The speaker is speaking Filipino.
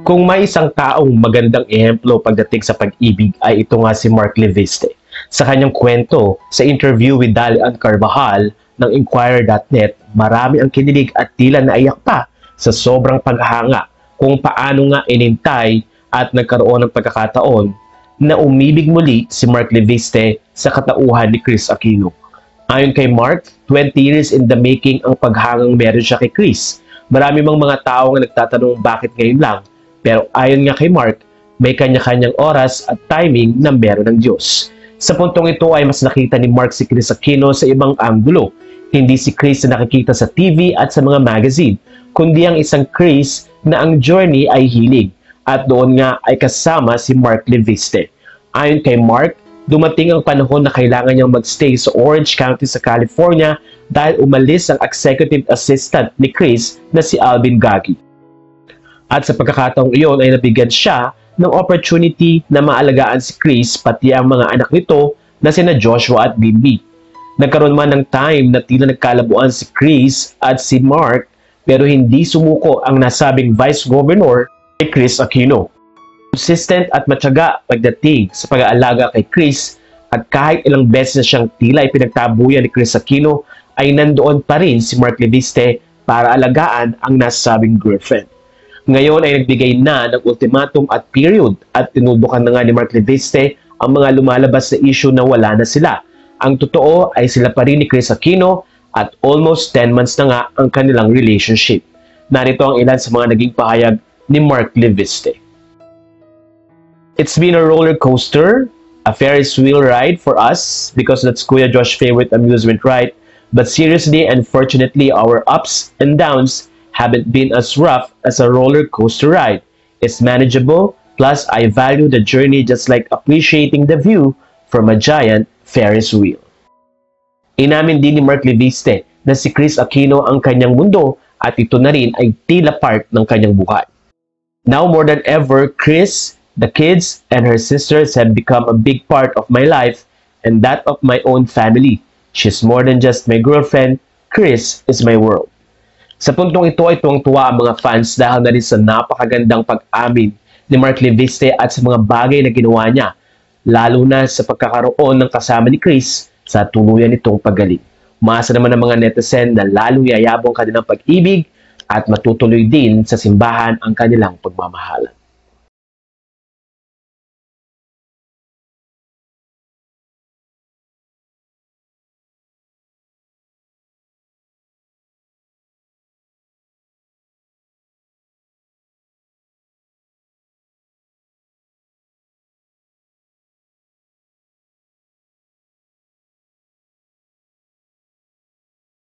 Kung may isang taong magandang ehemplo pagdating sa pag-ibig ay ito nga si Mark Leviste. Sa kanyang kwento sa interview with Dalian Carvajal ng Inquirer.net, marami ang kinilig at tila naiyak pa sa sobrang paghanga kung paano nga inintay at nagkaroon ng pagkakataon na umibig muli si Mark Leviste sa katauhan ni Kris Aquino. Ayon kay Mark, 20 years in the making ang paghangang meron siya kay Kris. Marami mang mga tao ang nagtatanong bakit ngayon lang. Pero ayon nga kay Mark, may kanya-kanyang oras at timing na meron ng Diyos. Sa puntong ito ay mas nakita ni Mark si Kris Aquino sa ibang anggulo. Hindi si Kris na nakikita sa TV at sa mga magazine, kundi ang isang Kris na ang journey ay hilig. At doon nga ay kasama si Mark Leviste. Ayon kay Mark, dumating ang panahon na kailangan niyang magstay sa Orange County sa California dahil umalis ang executive assistant ni Kris na si Alvin Gaggi. At sa pagkakataong iyon ay nabigyan siya ng opportunity na maalagaan si Kris pati ang mga anak nito na sina Joshua at Bimbi. Nagkaroon man ng time na tila nagkalabuan si Kris at si Mark pero hindi sumuko ang nasabing Vice Governor kay Kris Aquino. Consistent at matyaga pagdating sa pag-aalaga kay Kris at kahit ilang beses na siyang tila ipinagtabuyan ni Kris Aquino ay nandoon pa rin si Mark Leviste para alagaan ang nasabing girlfriend. Ngayon ay nagbigay na ng ultimatum at period at tinudukan na nga ni Mark Leviste ang mga lumalabas na issue na wala na sila. Ang totoo ay sila pa rin ni Kris Aquino at almost 10 months na nga ang kanilang relationship. Narito ang ilan sa mga naging pahayag ni Mark Leviste. It's been a roller coaster, a Ferris wheel ride for us because that's Kuya Josh's favorite amusement ride. But seriously and fortunately, our ups and downs haven't been as rough as a roller coaster ride. It's manageable, plus I value the journey just like appreciating the view from a giant Ferris wheel. Inamin din ni Mark Leviste na si Kris Aquino ang kanyang mundo at ito na rin ay tila part ng kanyang buhay. Now more than ever, Kris, the kids, and her sisters have become a big part of my life and that of my own family. She's more than just my girlfriend. Kris is my world. Sa puntong ito ay tuwang-tuwa ang mga fans dahil na rin sa napakagandang pag-amin ni Mark Leviste at sa mga bagay na ginawa niya, lalo na sa pagkakaroon ng kasama ni Kris sa tuluyan nitong paggaling. Umaasa naman ng mga netizen na lalong yayabong kanilang pag-ibig at matutuloy din sa simbahan ang kanilang pagmamahalan.